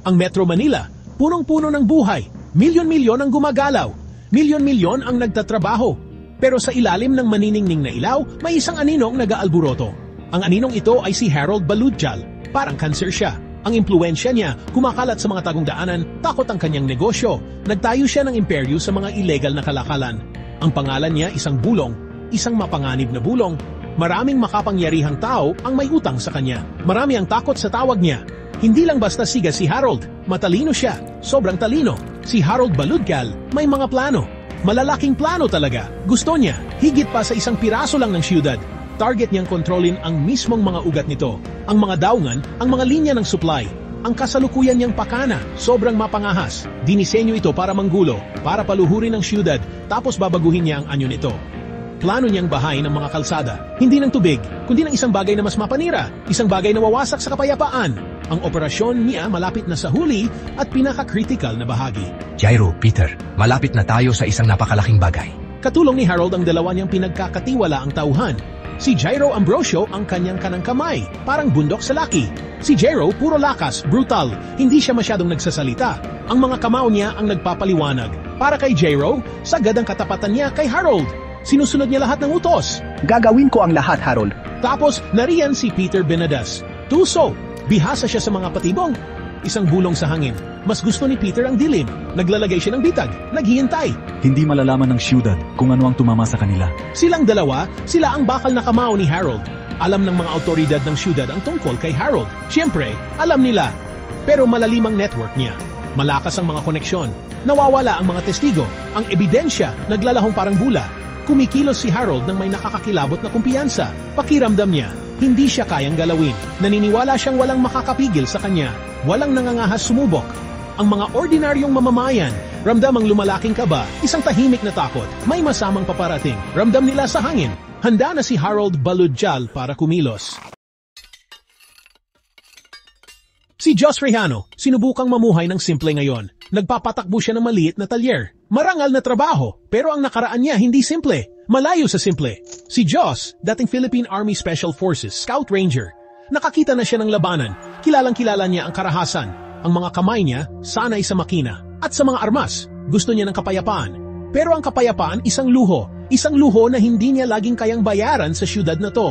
Ang Metro Manila, punong-puno ng buhay. Milyon-milyon ang gumagalaw. Milyon-milyon ang nagtatrabaho. Pero sa ilalim ng maniningning na ilaw, may isang aninong nag-aalburoto. Ang aninong ito ay si Harold Baludjal. Parang cancer siya. Ang impluensya niya, kumakalat sa mga tagong daanan, takot ang kanyang negosyo. Nagtayo siya ng imperyo sa mga illegal na kalakalan. Ang pangalan niya isang bulong, isang mapanganib na bulong. Maraming makapangyarihang tao ang may utang sa kanya. Marami ang takot sa tawag niya. Hindi lang basta siga si Harold, matalino siya, sobrang talino. Si Harold Baludjal may mga plano. Malalaking plano talaga. Gusto niya, higit pa sa isang piraso lang ng siyudad. Target niyang kontrolin ang mismong mga ugat nito. Ang mga daungan, ang mga linya ng supply. Ang kasalukuyan niyang pakana, sobrang mapangahas. Dinisenyo ito para manggulo, para paluhurin ang siyudad, tapos babaguhin niya ang anyo nito. Plano niyang bahayin ng mga kalsada, hindi ng tubig, kundi ng isang bagay na mas mapanira, isang bagay na wawasak sa kapayapaan. Ang operasyon niya malapit na sa huli at pinaka-critical na bahagi. Jairo, Peter, malapit na tayo sa isang napakalaking bagay. Katulong ni Harold ang dalawa niyang pinagkakatiwala ang tauhan. Si Jairo Ambrosio ang kanyang kanang kamay, parang bundok sa laki. Si Jairo puro lakas, brutal, hindi siya masyadong nagsasalita. Ang mga kamao niya ang nagpapaliwanag. Para kay Jairo, sagad ang katapatan niya kay Harold. Sinusunod niya lahat ng utos. Gagawin ko ang lahat, Harold. Tapos, nariyan si Peter Benadas. Tuso, bihasa siya sa mga patibong. Isang bulong sa hangin. Mas gusto ni Peter ang dilim. Naglalagay siya ng bitag. Naghihintay. Hindi malalaman ng siyudad kung ano ang tumama sa kanila. Silang dalawa, sila ang bakal na kamao ni Harold. Alam ng mga autoridad ng siyudad ang tungkol kay Harold. Siyempre, alam nila. Pero malalimang network niya. Malakas ang mga koneksyon. Nawawala ang mga testigo. Ang ebidensya, naglalahong parang bula. Kumikilos si Harold nang may nakakakilabot na kumpiyansa. Pakiramdam niya, hindi siya kayang galawin. Naniniwala siyang walang makakapigil sa kanya. Walang nangangahas sumubok. Ang mga ordinaryong mamamayan, ramdam ang lumalaking kaba, isang tahimik na takot. May masamang paparating. Ramdam nila sa hangin. Handa na si Harold Baludjal para kumilos. Si Jos Rejano, sinubukang mamuhay ng simple ngayon. Nagpapatakbo siya ng maliit na talyer. Marangal na trabaho, pero ang nakaraan niya hindi simple. Malayo sa simple. Si Jos, dating Philippine Army Special Forces, Scout Ranger. Nakakita na siya ng labanan. Kilalang-kilala niya ang karahasan. Ang mga kamay niya, sanay sa makina. At sa mga armas, gusto niya ng kapayapaan. Pero ang kapayapaan, isang luho. Isang luho na hindi niya laging kayang bayaran sa siyudad na to.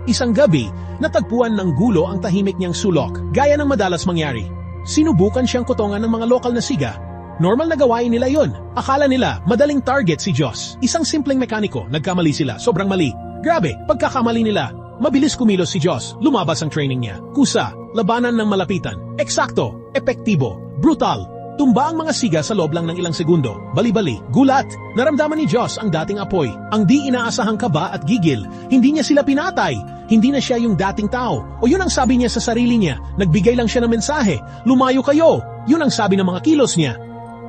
Isang gabi, natagpuan ng gulo ang tahimik niyang sulok, gaya ng madalas mangyari. Sinubukan siyang kutongan ng mga lokal na siga. Normal na gawain nila yon. Akala nila, madaling target si Jos. Isang simpleng mekaniko, nagkamali sila, sobrang mali. Grabe, pagkakamali nila, mabilis kumilos si Jos, lumabas ang training niya. Kusa, labanan ng malapitan, eksakto, epektibo, brutal. Tumba ang mga siga sa loob lang ng ilang segundo. Bali-bali, gulat. Naramdaman ni Jos ang dating apoy. Ang di inaasahang kaba at gigil. Hindi niya sila pinatay. Hindi na siya yung dating tao. O yun ang sabi niya sa sarili niya. Nagbigay lang siya ng mensahe. Lumayo kayo. Yun ang sabi ng mga kilos niya.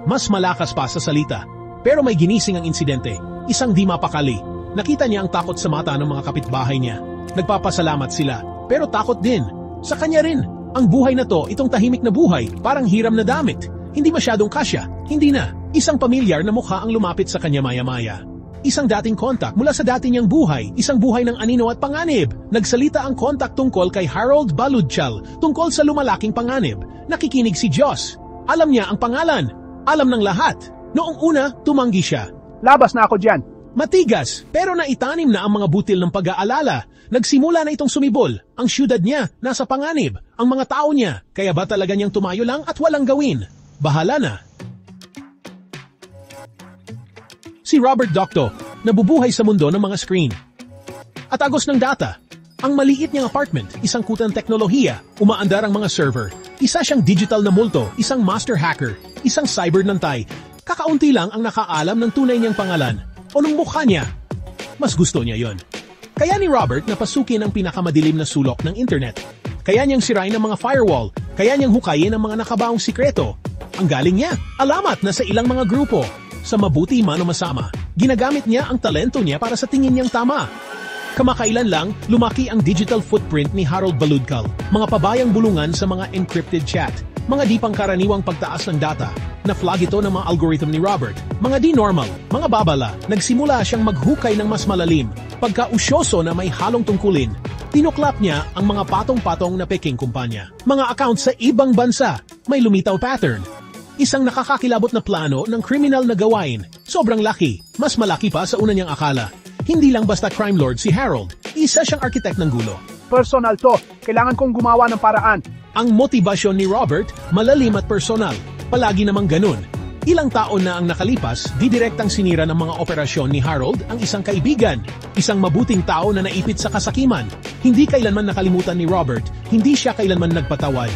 Mas malakas pa sa salita. Pero may ginising ang insidente. Isang di mapakali. Nakita niya ang takot sa mata ng mga kapitbahay niya. Nagpapasalamat sila. Pero takot din. Sa kanya rin. Ang buhay na to, itong tahimik na buhay, parang hiram na damit. Hindi masyadong kasya, hindi na. Isang pamilyar na mukha ang lumapit sa kanya maya-maya. Isang dating kontak mula sa dati niyang buhay, isang buhay ng anino at panganib. Nagsalita ang kontak tungkol kay Harold Baludjal, tungkol sa lumalaking panganib. Nakikinig si Jos. Alam niya ang pangalan. Alam ng lahat. Noong una, tumanggi siya. Labas na ako dyan. Matigas, pero naitanim na ang mga butil ng pag-aalala. Nagsimula na itong sumibol. Ang siyudad niya, nasa panganib. Ang mga tao niya, kaya ba talaga niyang tumayo lang at walang gawin? Bahala na. Si Robert Docto, nabubuhay sa mundo ng mga screen. At agos ng data. Ang maliit niyang apartment, isang kutang teknolohiya, umaandar ang mga server. Isa siyang digital na multo, isang master hacker, isang cyber nantay. Kakaunti lang ang nakaalam ng tunay niyang pangalan. O ng mukha niya. Mas gusto niya yon. Kaya ni Robert napasukin ang pinakamadilim na sulok ng internet. Kaya niyang sirain ang mga firewall. Kaya niyang hukayin ang mga nakabaong sikreto. Ang galing niya, alamat na sa ilang mga grupo. Sa mabuti man o masama, ginagamit niya ang talento niya para sa tingin niyang tama. Kamakailan lang, lumaki ang digital footprint ni Harold Baludjal. Mga pabayang bulungan sa mga encrypted chat. Mga di pangkaraniwang pagtaas ng data. Na-flag ito ng mga algorithm ni Robert. Mga di normal, mga babala. Nagsimula siyang maghukay ng mas malalim. Pagka-usyoso na may halong tungkulin. Tinuklap niya ang mga patong-patong na Peking kumpanya. Mga accounts sa ibang bansa. may lumitaw pattern. Isang nakakakilabot na plano ng kriminal na gawain. Sobrang laki, mas malaki pa sa una niyang akala. Hindi lang basta crime lord si Harold, isa siyang architect ng gulo. Personal to. Kailangan kong gumawa ng paraan. Ang motibasyon ni Robert, malalim at personal. Palagi namang ganun. Ilang taon na ang nakalipas, didirektang sinira ng mga operasyon ni Harold ang isang kaibigan. Isang mabuting tao na naipit sa kasakiman. Hindi kailanman nakalimutan ni Robert, hindi siya kailanman nagpatawad.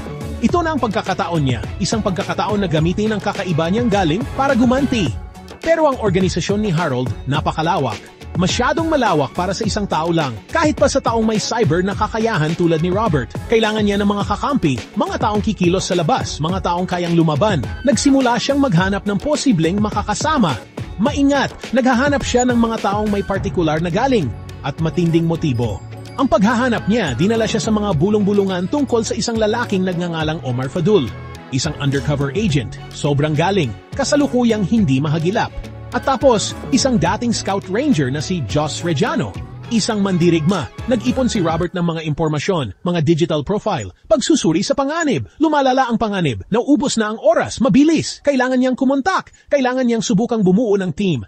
Ito na ang pagkakataon niya, isang pagkakataon na gamitin ang kakaiba niyang galing para gumanti. Pero ang organisasyon ni Harold, napakalawak. Masyadong malawak para sa isang tao lang. Kahit pa sa taong may cyber na kakayahan tulad ni Robert, kailangan niya ng mga kakampi, mga taong kikilos sa labas, mga taong kayang lumaban. Nagsimula siyang maghanap ng posibleng makakasama. Maingat, naghahanap siya ng mga taong may partikular na galing at matinding motibo. Ang paghahanap niya, dinala siya sa mga bulong-bulungan tungkol sa isang lalaking nagngangalang Omar Fadul. Isang undercover agent, sobrang galing, kasalukuyang hindi mahagilap. At tapos, isang dating scout ranger na si Joss Rejano. Isang mandirigma, nag-ipon si Robert ng mga impormasyon, mga digital profile, pagsusuri sa panganib. Lumalala ang panganib, nauubos na ang oras, mabilis, kailangan niyang kumontak, kailangan niyang subukang bumuo ng team.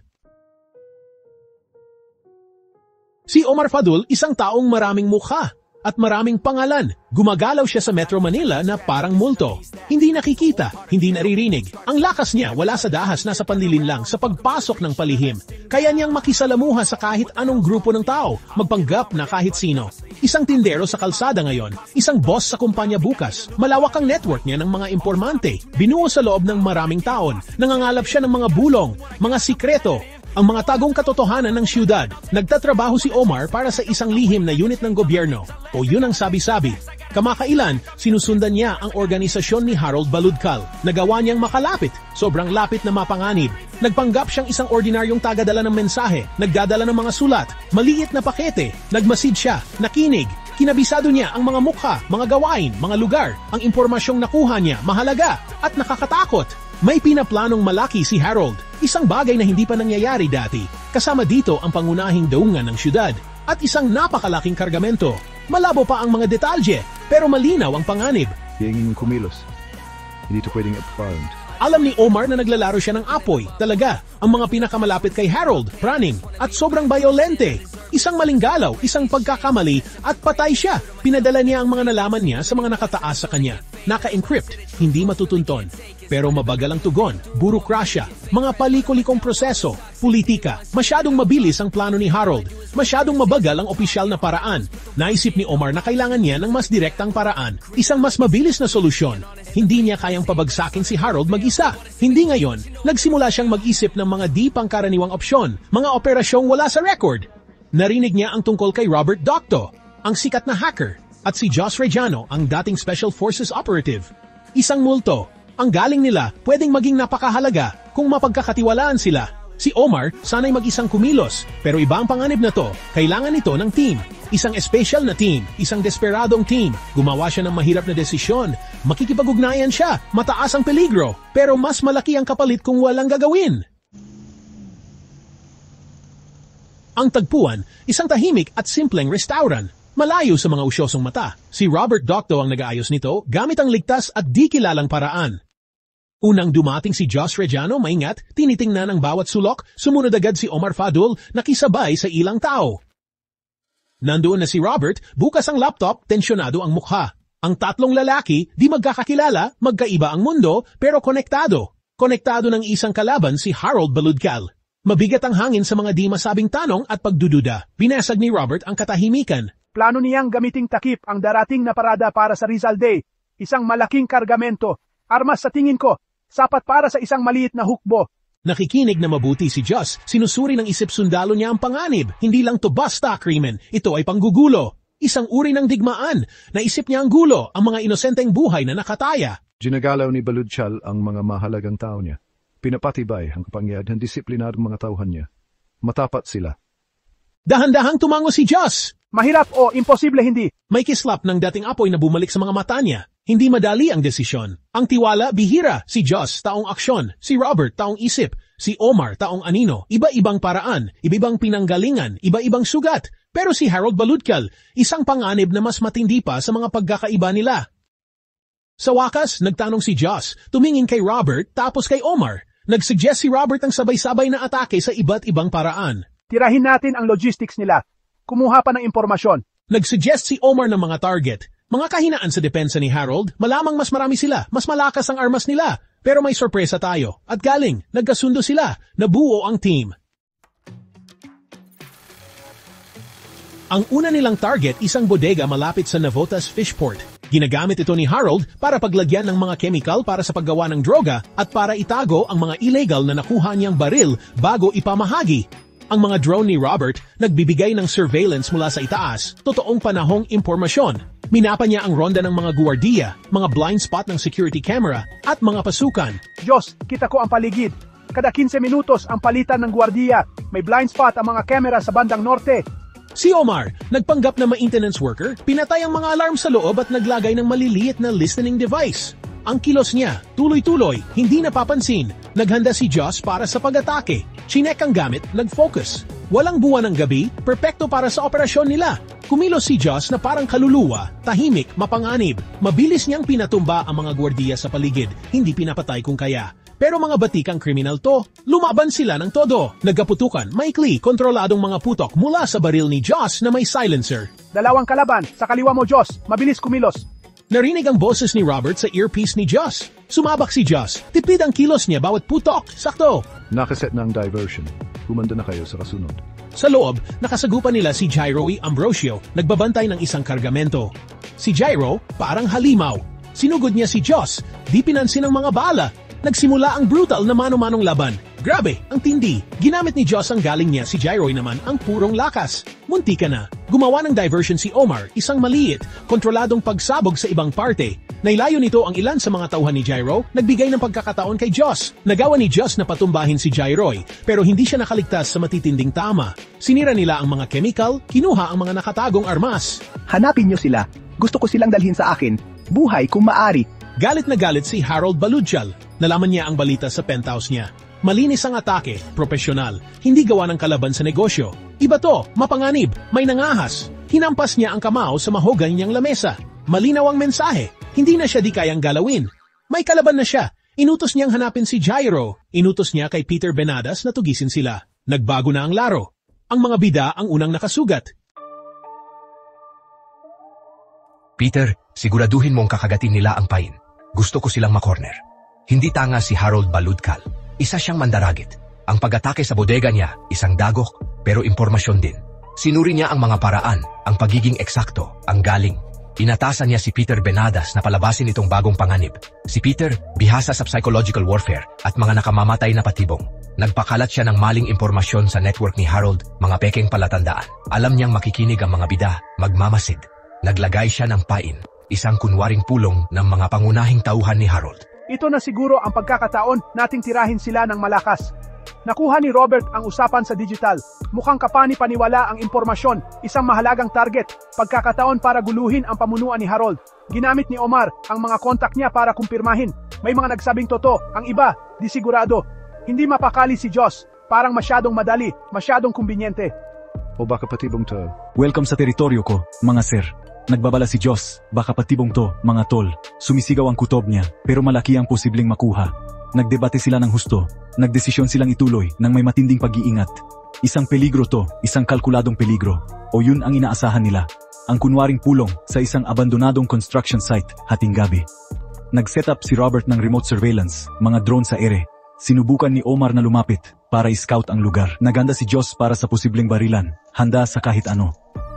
Si Omar Fadul, isang taong maraming mukha at maraming pangalan. Gumagalaw siya sa Metro Manila na parang multo. Hindi nakikita, hindi naririnig. Ang lakas niya wala sa dahas, nasa panlilin lang sa pagpasok ng palihim. Kaya niyang makisalamuha sa kahit anong grupo ng tao, magpanggap na kahit sino. Isang tindero sa kalsada ngayon, isang boss sa kumpanya bukas. Malawak ang network niya ng mga impormante. Binuo sa loob ng maraming taon. Nangangalap siya ng mga bulong, mga sikreto, ang mga tagong katotohanan ng siyudad. Nagtatrabaho si Omar para sa isang lihim na unit ng gobyerno. O yun ang sabi-sabi. Kamakailan, sinusundan niya ang organisasyon ni Harold Baludkal. Nagawa niyang makalapit, sobrang lapit na mapanganib. Nagpanggap siyang isang ordinaryong tagadala ng mensahe, nagdadala ng mga sulat, maliit na pakete, nagmasid siya, nakinig. Kinabisado niya ang mga mukha, mga gawain, mga lugar. Ang impormasyong nakuha niya, mahalaga at nakakatakot. May pinaplanong malaki si Harold, isang bagay na hindi pa nangyayari dati. Kasama dito ang pangunahing daungan ng syudad at isang napakalaking kargamento. Malabo pa ang mga detalye, pero malinaw ang panganib. Hingin kumilos. Hindi ito pwedeng apparent. Alam ni Omar na naglalaro siya ng apoy. Talaga, ang mga pinakamalapit kay Harold, praning, at sobrang bayolente. Isang maling galaw, isang pagkakamali, at patay siya. Pinadala niya ang mga nalaman niya sa mga nakataas sa kanya. Naka-encrypt, hindi matutunton. Pero mabagal ang tugon, burokrasya, mga palikulikong proseso, politika. Masyadong mabilis ang plano ni Harold. Masyadong mabagal ang opisyal na paraan. Naisip ni Omar na kailangan niya ng mas direktang paraan. Isang mas mabilis na solusyon. Hindi niya kayang pabagsakin si Harold mag-isa. Hindi ngayon, nagsimula siyang mag-isip ng mga di pangkaraniwang opsyon, mga operasyong wala sa record. Narinig niya ang tungkol kay Robert Docto, ang sikat na hacker, at si Joss Rejano, ang dating Special Forces operative. Isang multo. Ang galing nila pwedeng maging napakahalaga kung mapagkakatiwalaan sila. Si Omar, sana'y mag-isang kumilos, pero iba ang panganib na to. Kailangan nito ng team. Isang espesyal na team, isang desperadong team. Gumawa siya ng mahirap na desisyon. Makikipag-ugnayan siya, mataas ang peligro, pero mas malaki ang kapalit kung walang gagawin. Ang tagpuan, isang tahimik at simpleng restaurant. Malayo sa mga usyosong mata. Si Robert Docto ang nag-aayos nito gamit ang ligtas at di kilalang paraan. Unang dumating si Joss Rejano, maingat, tinitingnan ang bawat sulok, sumunod agad si Omar Fadul, nakisabay sa ilang tao. Nandoon na si Robert, bukas ang laptop, tensyonado ang mukha. Ang tatlong lalaki, di magkakakilala, magkaiba ang mundo, pero konektado. Konektado ng isang kalaban si Harold Baludkal. Mabigat ang hangin sa mga di masabing tanong at pagdududa. Binasag ni Robert ang katahimikan. Plano niyang gamiting takip ang darating na parada para sa Rizal Day. Isang malaking kargamento. Armas sa tingin ko, sapat para sa isang maliit na hukbo. Nakikinig na mabuti si Joss. Sinusuri ng isip sundalo niya ang panganib. Hindi lang to basta krimen. Ito ay panggugulo. Isang uri ng digmaan. Naisip niya ang gulo, ang mga inosenteng buhay na nakataya. Ginagalaw ni Baludkal ang mga mahalagang tao niya. Pinapatibay ang kapangyarihan, disiplinadong mga tauhan niya. Matapat sila. Dahan-dahang tumango si Joss. Mahirap o imposible hindi. May kislap ng dating apoy na bumalik sa mga mata niya. Hindi madali ang desisyon. Ang tiwala, bihira. Si Joss, taong aksyon. Si Robert, taong isip. Si Omar, taong anino. Iba-ibang paraan, iba-ibang pinanggalingan, iba-ibang sugat. Pero si Harold Baludkal, isang panganib na mas matindi pa sa mga pagkakaiba nila. Sa wakas, nagtanong si Joss, tumingin kay Robert tapos kay Omar. Nagsuggest si Robert ang sabay-sabay na atake sa iba't ibang paraan. Tirahin natin ang logistics nila. Kumuha pa ng impormasyon. Nagsuggest si Omar ng mga target. Mga kahinaan sa depensa ni Harold, malamang mas marami sila, mas malakas ang armas nila. Pero may sorpresa tayo. At galing, nagkasundo sila, nabuo ang team. Ang una nilang target, isang bodega malapit sa Navotas Fishport. Ginagamit ito ni Harold para paglagyan ng mga chemical para sa paggawa ng droga at para itago ang mga illegal na nakuha niyang baril bago ipamahagi. Ang mga drone ni Robert nagbibigay ng surveillance mula sa itaas, totoong panahong impormasyon. Minapa niya ang ronda ng mga guwardiya, mga blind spot ng security camera, at mga pasukan. Diyos, kita ko ang paligid. Kada 15 minutos ang palitan ng guwardiya. May blind spot ang mga camera sa bandang norte. Si Omar, nagpanggap na maintenance worker, pinatay ang mga alarm sa loob at naglagay ng maliliit na listening device. Ang kilos niya, tuloy-tuloy, hindi napapansin. Naghanda si Joss para sa pag-atake. Chinek ang gamit, nag-focus. Walang buwan ng gabi, perpekto para sa operasyon nila. Kumilos si Joss na parang kaluluwa, tahimik, mapanganib. Mabilis niyang pinatumba ang mga gwardiya sa paligid, hindi pinapatay kung kaya. Pero mga batikang kriminal to, lumaban sila ng todo. Nagkaputukan, maikli, kontroladong mga putok mula sa baril ni Joss na may silencer. Dalawang kalaban, sa kaliwa mo Diyos, mabilis kumilos. Narinig ang boses ni Robert sa earpiece ni Joss. Sumabak si Joss, tipid ang kilos niya bawat putok, sakto. Nakaset na ang diversion. Humanda na kayo sa kasunod. Sa loob, nakasagupan nila si Jairo E. Ambrosio, nagbabantay ng isang kargamento. Si Jairo, parang halimaw. Sinugod niya si Joss, di pinansin ang mga bala. Nagsimula ang brutal na mano-manong laban. Grabe, ang tindi. Ginamit ni Joss ang galing niya, si Jairo naman ang purong lakas. Munti ka na. Gumawa ng diversion si Omar, isang maliit, kontroladong pagsabog sa ibang parte. Nailayo nito ang ilan sa mga tauhan ni Jairo, nagbigay ng pagkakataon kay Joss. Nagawa ni Joss na patumbahin si Jairo, pero hindi siya nakaligtas sa matitinding tama. Sinira nila ang mga chemical, kinuha ang mga nakatagong armas. Hanapin niyo sila. Gusto ko silang dalhin sa akin. Buhay kung maari. Galit na galit si Harold Baludjal. Nalaman niya ang balita sa penthouse niya. Malinis ang atake, propesyonal, hindi gawa ng kalaban sa negosyo. Iba to, mapanganib, may nangahas. Hinampas niya ang kamao sa mahogany niyang lamesa. Malinaw ang mensahe, hindi na siya di kayang galawin. May kalaban na siya. Inutos niyang hanapin si Jairo. Inutos niya kay Peter Benadas na tugisin sila. Nagbago na ang laro. Ang mga bida ang unang nakasugat. Peter, siguraduhin mong kakagatin nila ang pain. Gusto ko silang makorner. Hindi tanga si Harold Baludkal. Isa siyang mandaragit. Ang pag-atake sa bodega niya, isang dagok, pero impormasyon din. Sinuri niya ang mga paraan, ang pagiging eksakto, ang galing. Inatasan niya si Peter Benadas na palabasin itong bagong panganib. Si Peter, bihasa sa psychological warfare at mga nakamamatay na patibong. Nagpakalat siya ng maling impormasyon sa network ni Harold, mga pekeng palatandaan. Alam niyang makikinig ang mga bida, magmamasid. Naglagay siya ng pain, isang kunwaring pulong ng mga pangunahing tauhan ni Harold. Ito na siguro ang pagkakataon nating tirahin sila ng malakas. Nakuha ni Robert ang usapan sa digital. Mukhang kapani-paniwala ang impormasyon, isang mahalagang target, pagkakataon para guluhin ang pamunuan ni Harold. Ginamit ni Omar ang mga kontak niya para kumpirmahin. May mga nagsabing totoo, ang iba, di sigurado. Hindi mapakali si Joss, parang masyadong madali, masyadong kumbinyente. O baka patibong to. Welcome sa teritoryo ko, mga sir. Nagbabala si Joss, baka patibong to, mga tol. Sumisigaw ang kutob niya, pero malaki ang posibleng makuha. Nagdebate sila ng husto, nagdesisyon silang ituloy ng may matinding pag-iingat. Isang peligro to, isang kalkuladong peligro. O yun ang inaasahan nila. Ang kunwaring pulong sa isang abandonadong construction site, hating gabi. Nag-set up si Robert ng remote surveillance, mga drone sa ere. Sinubukan ni Omar na lumapit para i-scout ang lugar. Naganda si Joss para sa posibleng barilan, handa sa kahit ano.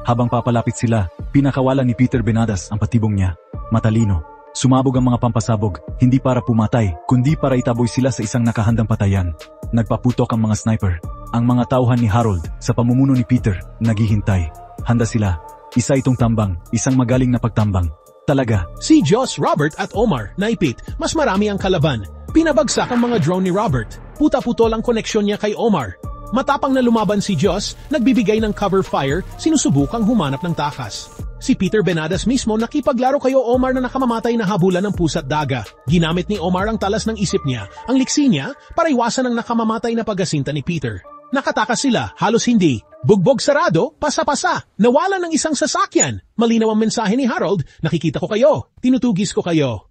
Habang papalapit sila, pinakawalan ni Peter Benadas ang patibong niya. Matalino. Sumabog ang mga pampasabog, hindi para pumatay, kundi para itaboy sila sa isang nakahandang patayan. Nagpaputok ang mga sniper. Ang mga tauhan ni Harold, sa pamumuno ni Peter, naghihintay. Handa sila. Isa itong tambang, isang magaling na pagtambang. Talaga. Si Joss, Robert at Omar, naipit, mas marami ang kalaban. Pinabagsak ang mga drone ni Robert. Puta-putol ang koneksyon niya kay Omar. Matapang na lumaban si Joss, nagbibigay ng cover fire, sinusubukang humanap ng takas. Si Peter Benadas mismo nakipaglaro kay Omar na nakamamatay na habulan ng pusa't daga. Ginamit ni Omar ang talas ng isip niya, ang liksi niya, para iwasan ang nakamamatay na pagasinta ni Peter. Nakatakas sila, halos hindi. Bugbog sarado, pasa-pasa. Nawalan ng isang sasakyan. Malinaw ang mensahe ni Harold, nakikita ko kayo, tinutugis ko kayo.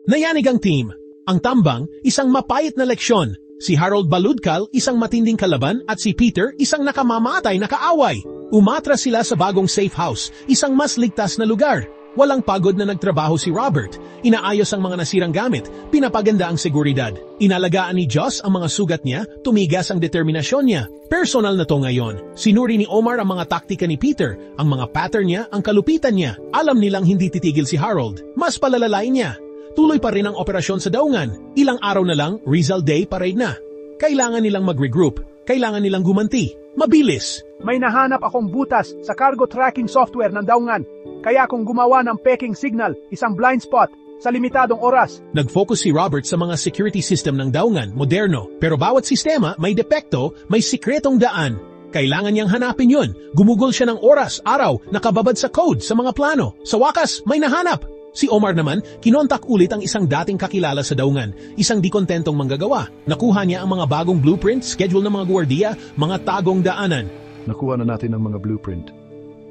Nayanig ang team. Ang tambang, isang mapait na leksyon. Si Harold Baludkal, isang matinding kalaban, at si Peter, isang nakamamatay na kaaway. Umatras sila sa bagong safe house, isang mas ligtas na lugar. Walang pagod na nagtrabaho si Robert. Inaayos ang mga nasirang gamit, pinapaganda ang seguridad. Inalagaan ni Joss ang mga sugat niya, tumigas ang determinasyon niya. Personal na to ngayon. Sinuri ni Omar ang mga taktika ni Peter, ang mga pattern niya, ang kalupitan niya. Alam nilang hindi titigil si Harold. Mas palalalain niya. Tuloy pa rin ang operasyon sa daungan. Ilang araw na lang, Rizal Day parade na. Kailangan nilang mag-regroup. Kailangan nilang gumanti. Mabilis. May nahanap akong butas sa cargo tracking software ng daungan. Kaya kung gumawa ng peking signal, isang blind spot, sa limitadong oras. Nag-focus si Robert sa mga security system ng daungan, moderno. Pero bawat sistema may depekto, may sikretong daan. Kailangan niyang hanapin yun. Gumugol siya ng oras, araw, nakababad sa code, sa mga plano. Sa wakas, may nahanap. Si Omar naman, kinontak ulit ang isang dating kakilala sa daungan, isang di kontentong manggagawa. Nakuha niya ang mga bagong blueprint, schedule ng mga gwardiya, mga tagong daanan. Nakuha na natin ang mga blueprint.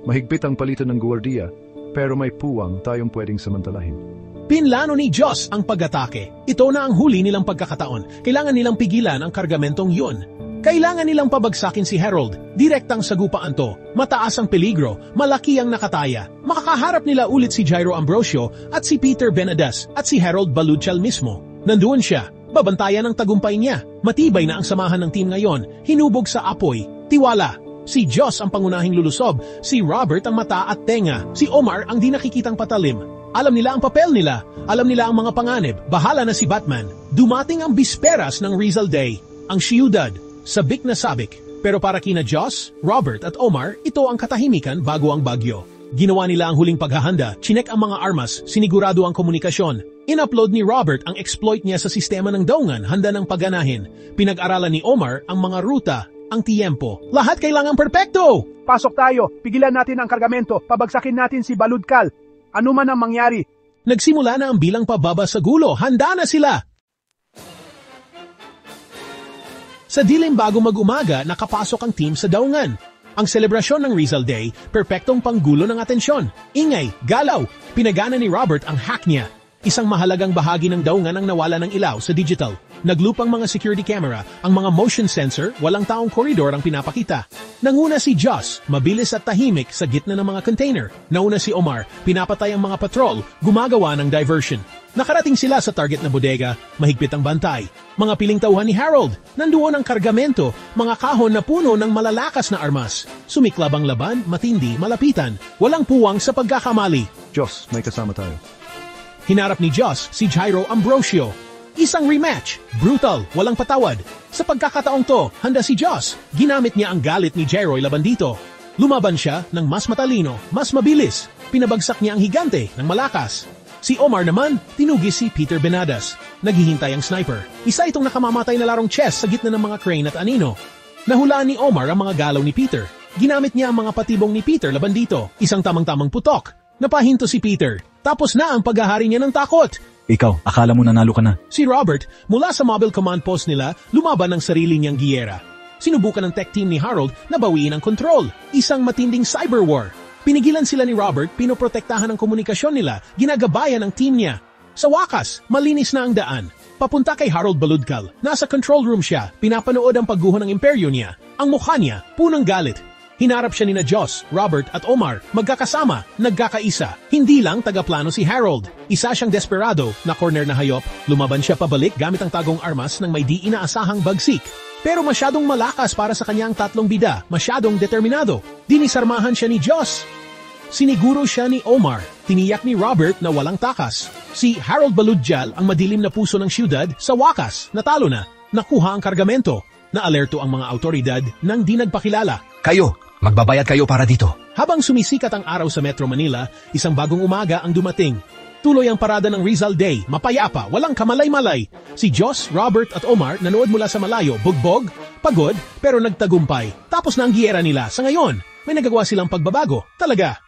Mahigpit ang palitan ng gwardiya, pero may puwang tayong pwedeng samantalahin. Pinlano ni Joss ang pag-atake. Ito na ang huli nilang pagkakataon. Kailangan nilang pigilan ang kargamentong yun. Kailangan nilang pabagsakin si Harold. Direktang sagupaan to. Mataas ang peligro, malaki ang nakataya. Makakaharap nila ulit si Jairo Ambrosio at si Peter Benadas at si Harold Baludkal mismo. Nandoon siya. Babantayan ang tagumpay niya. Matibay na ang samahan ng team ngayon. Hinubog sa apoy. Tiwala. Si Joss ang pangunahing lulusob. Si Robert ang mata at tenga. Si Omar ang di nakikitang patalim. Alam nila ang papel nila. Alam nila ang mga panganib. Bahala na si Batman. Dumating ang bisperas ng Rizal Day. Ang siyudad. Sabik na sabik. Pero para kina Joss, Robert at Omar, ito ang katahimikan bago ang bagyo. Ginawa nila ang huling paghahanda, chinek ang mga armas, sinigurado ang komunikasyon. In-upload ni Robert ang exploit niya sa sistema ng daungan, handa ng pagganahin. Pinag-aralan ni Omar ang mga ruta, ang tiyempo. Lahat kailangang perpekto! Pasok tayo, pigilan natin ang kargamento, pabagsakin natin si Baludkal. Ano man ang mangyari. Nagsimula na ang bilang pababa sa gulo, handa na sila! Sa dilim bago mag-umaga, nakapasok ang team sa daungan. Ang selebrasyon ng Rizal Day, perpektong panggulo ng atensyon. Ingay, galaw, pinagana ni Robert ang hack niya. Isang mahalagang bahagi ng daungan ang nawala ng ilaw sa digital. Nagloop ang mga security camera, ang mga motion sensor, walang taong koridor ang pinapakita. Nanguna si Joss, mabilis at tahimik sa gitna ng mga container. Nauna si Omar, pinapatay ang mga patrol, gumagawa ng diversion. Nakarating sila sa target na bodega, mahigpit ang bantay. Mga piling tauhan ni Harold, nandoon ang kargamento, mga kahon na puno ng malalakas na armas. Sumiklab ang laban, matindi, malapitan. Walang puwang sa pagkakamali. Joss, may kasama tayo. Hinarap ni Joss si Jairo Ambrosio. Isang rematch, brutal, walang patawad. Sa pagkakataong to, handa si Joss. Ginamit niya ang galit ni Jairo laban dito. Lumaban siya ng mas matalino, mas mabilis. Pinabagsak niya ang higante ng malakas. Si Omar naman, tinugis si Peter Benadas. Naghihintay ang sniper. Isa itong nakamamatay na larong chess sa gitna ng mga crane at anino. Nahulaan ni Omar ang mga galaw ni Peter. Ginamit niya ang mga patibong ni Peter laban dito. Isang tamang-tamang putok. Napahinto si Peter. Tapos na ang paghahari niya ng takot. Ikaw, akala mo nanalo ka na. Si Robert, mula sa mobile command post nila, lumaban ng sarili niyang giyera. Sinubukan ng tech team ni Harold na bawiin ang control. Isang matinding cyber war. Pinigilan sila ni Robert, pinoprotektahan ang komunikasyon nila, ginagabayan ang team niya. Sa wakas, malinis na ang daan. Papunta kay Harold Baludkal. Nasa control room siya, pinapanood ang pagguho ng imperyo niya. Ang mukha niya, punang galit. Hinarap siya nina Joss, Robert at Omar, magkakasama, nagkakaisa. Hindi lang tagaplano si Harold. Isa siyang desperado, na corner na hayop, lumaban siya pabalik gamit ang tagong armas ng may di inaasahang bagsik. Pero masyadong malakas para sa kanyang tatlong bida, masyadong determinado. Dinisarmahan siya ni Joss. Siniguro siya ni Omar, tiniyak ni Robert na walang takas. Si Harold Baludkal, ang madilim na puso ng siyudad, sa wakas, natalo na. Nakuha ang kargamento. Naalerto ang mga autoridad nang di nagpakilala. Kayo, magbabayad kayo para dito. Habang sumisikat ang araw sa Metro Manila, isang bagong umaga ang dumating. Tuloy ang parada ng Rizal Day, mapayapa, walang kamalay-malay. Si Joss, Robert at Omar nanood mula sa malayo, bugbog, pagod, pero nagtagumpay. Tapos na ang giyera nila. Sa ngayon, may nagagawa silang pagbabago. Talaga.